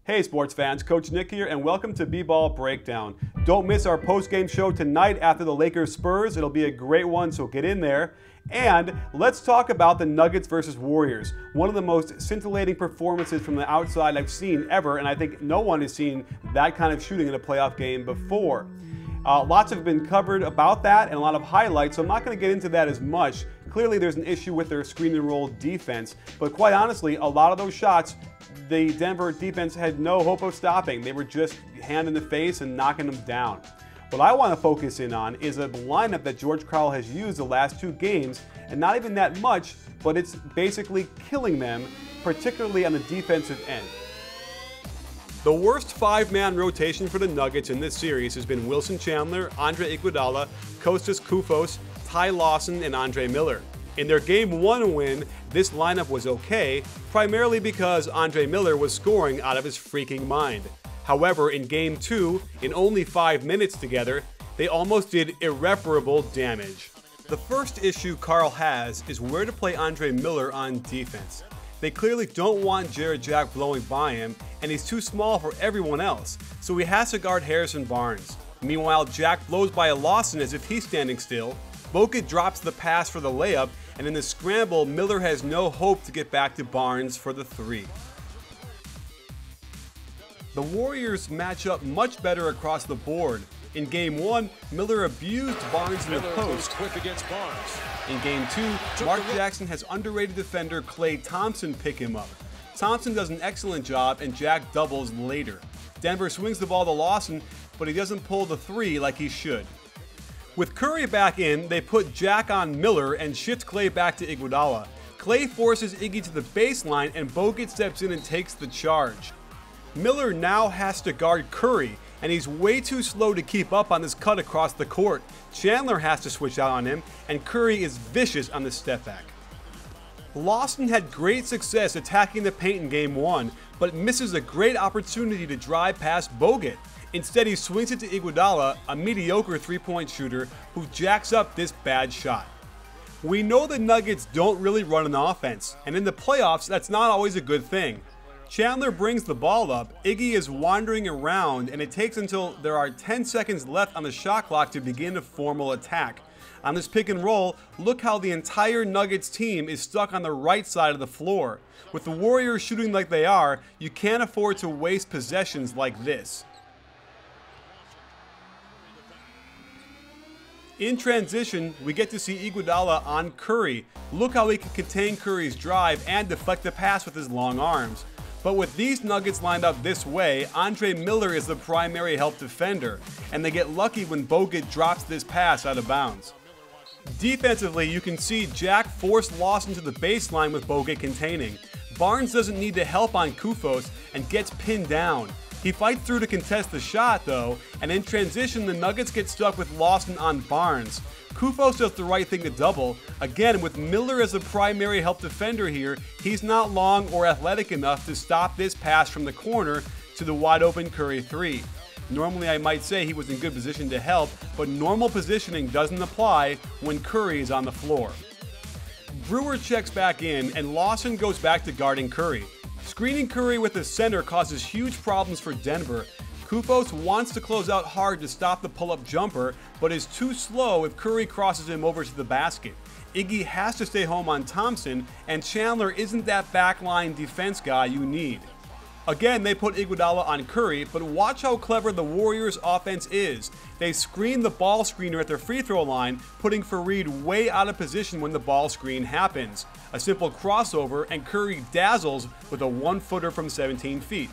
Hey sports fans, Coach Nick here and welcome to B-Ball Breakdown. Don't miss our post-game show tonight after the Lakers Spurs. It'll be a great one, so get in there. And let's talk about the Nuggets versus Warriors. One of the most scintillating performances from the outside I've seen ever, and I think no one has seen that kind of shooting in a playoff game before. Lots have been covered about that and a lot of highlights, so I'm not going to get into that as much. Clearly there's an issue with their screen and roll defense, but quite honestly, a lot of those shots, the Denver defense had no hope of stopping. They were just hand in the face and knocking them down. What I want to focus in on is a lineup that George Karl has used the last two games, and not even that much, but it's basically killing them, particularly on the defensive end. The worst five-man rotation for the Nuggets in this series has been Wilson Chandler, Andre Iguodala, Kostas Koufos, Ty Lawson, and Andre Miller. In their Game 1 win, this lineup was okay, primarily because Andre Miller was scoring out of his freaking mind. However, in Game 2, in only 5 minutes together, they almost did irreparable damage. The first issue Karl has is where to play Andre Miller on defense. They clearly don't want Jarrett Jack blowing by him, and he's too small for everyone else, so he has to guard Harrison Barnes. Meanwhile, Jack blows by a Lawson as if he's standing still. Bogut drops the pass for the layup, and in the scramble, Miller has no hope to get back to Barnes for the three. The Warriors match up much better across the board. In Game 1, Miller abused Barnes in the post. Quick against Barnes. In Game 2, Mark Jackson has underrated defender Klay Thompson pick him up. Thompson does an excellent job and Jack doubles later. Denver swings the ball to Lawson, but he doesn't pull the three like he should. With Curry back in, they put Jack on Miller and shift Klay back to Iguodala. Klay forces Iggy to the baseline and Bogut steps in and takes the charge. Miller now has to guard Curry, and he's way too slow to keep up on this cut across the court. Chandler has to switch out on him, and Curry is vicious on the step back. Lawson had great success attacking the paint in Game 1, but misses a great opportunity to drive past Bogut. Instead, he swings it to Iguodala, a mediocre three-point shooter who jacks up this bad shot. We know the Nuggets don't really run an offense, and in the playoffs, that's not always a good thing. Chandler brings the ball up, Iggy is wandering around, and it takes until there are 10 seconds left on the shot clock to begin a formal attack. On this pick and roll, look how the entire Nuggets team is stuck on the right side of the floor. With the Warriors shooting like they are, you can't afford to waste possessions like this. In transition, we get to see Iguodala on Curry. Look how he can contain Curry's drive and deflect the pass with his long arms. But with these Nuggets lined up this way, Andre Miller is the primary help defender, and they get lucky when Bogut drops this pass out of bounds. Defensively, you can see Jack force Lawson to the baseline with Bogut containing. Barnes doesn't need to help on Koufos and gets pinned down. He fights through to contest the shot though, and in transition the Nuggets get stuck with Lawson on Barnes. Koufos does the right thing to double. Again, with Miller as the primary help defender here, he's not long or athletic enough to stop this pass from the corner to the wide open Curry three. Normally I might say he was in good position to help, but normal positioning doesn't apply when Curry is on the floor. Brewer checks back in and Lawson goes back to guarding Curry. Screening Curry with the center causes huge problems for Denver. Koufos wants to close out hard to stop the pull-up jumper, but is too slow if Curry crosses him over to the basket. Iggy has to stay home on Thompson, and Chandler isn't that backline defense guy you need. Again, they put Iguodala on Curry, but watch how clever the Warriors' offense is. They screen the ball screener at their free throw line, putting Fareed way out of position when the ball screen happens. A simple crossover, and Curry dazzles with a one-footer from 17 feet.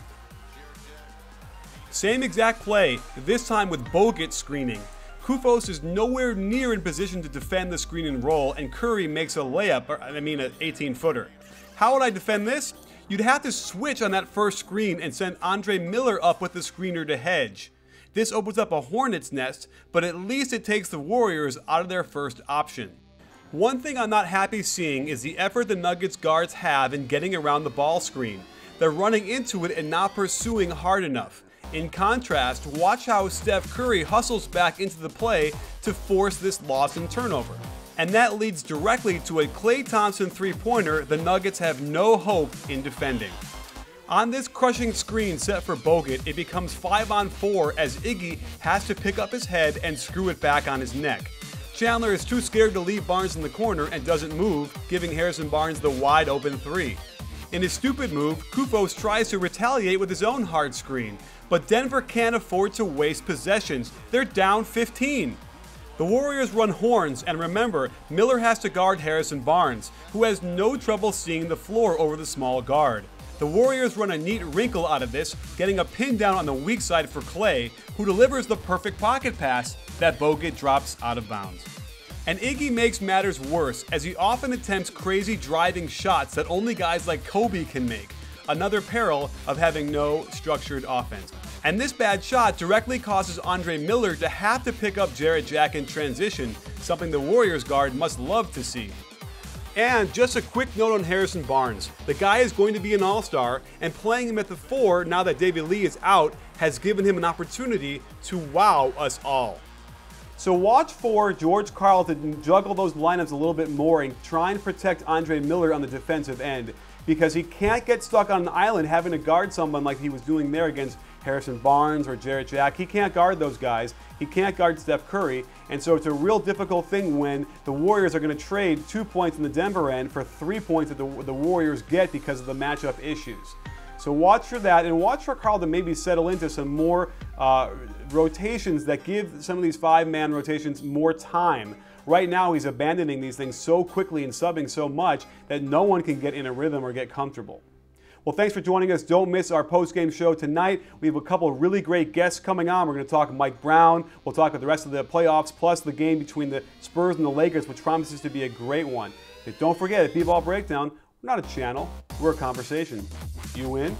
Same exact play, this time with Bogut screening. Koufos is nowhere near in position to defend the screen and roll, and Curry makes a layup, an 18-footer. How would I defend this? You'd have to switch on that first screen and send Andre Miller up with the screener to hedge. This opens up a hornet's nest, but at least it takes the Warriors out of their first option. One thing I'm not happy seeing is the effort the Nuggets guards have in getting around the ball screen. They're running into it and not pursuing hard enough. In contrast, watch how Steph Curry hustles back into the play to force this Lawson turnover. And that leads directly to a Klay Thompson three-pointer the Nuggets have no hope in defending. On this crushing screen set for Bogut, it becomes 5-on-4 as Iggy has to pick up his head and screw it back on his neck. Chandler is too scared to leave Barnes in the corner and doesn't move, giving Harrison Barnes the wide open 3. In his stupid move, Kufos tries to retaliate with his own hard screen, but Denver can't afford to waste possessions. They're down 15. The Warriors run horns, and remember, Miller has to guard Harrison Barnes, who has no trouble seeing the floor over the small guard. The Warriors run a neat wrinkle out of this, getting a pin down on the weak side for Clay, who delivers the perfect pocket pass that Bogut drops out of bounds. And Iggy makes matters worse as he often attempts crazy driving shots that only guys like Kobe can make, another peril of having no structured offense. And this bad shot directly causes Andre Miller to have to pick up Jarrett Jack in transition, something the Warriors guard must love to see. And just a quick note on Harrison Barnes. The guy is going to be an all-star, and playing him at the 4 now that David Lee is out has given him an opportunity to wow us all. So watch for George Karl to juggle those lineups a little bit more and try and protect Andre Miller on the defensive end, because he can't get stuck on an island having to guard someone like he was doing there against Harrison Barnes or Jarrett Jack. He can't guard those guys. He can't guard Steph Curry. And so it's a real difficult thing when the Warriors are going to trade 2 points in the Denver end for 3 points that the Warriors get because of the matchup issues. So watch for that, and watch for Karl to maybe settle into some more rotations that give some of these 5-man rotations more time. Right now, he's abandoning these things so quickly and subbing so much that no one can get in a rhythm or get comfortable. Well, thanks for joining us. Don't miss our post-game show tonight. We have a couple of really great guests coming on. We're going to talk Mike Brown. We'll talk about the rest of the playoffs, plus the game between the Spurs and the Lakers, which promises to be a great one. And don't forget, at B-Ball Breakdown, we're not a channel, we're a conversation. You in?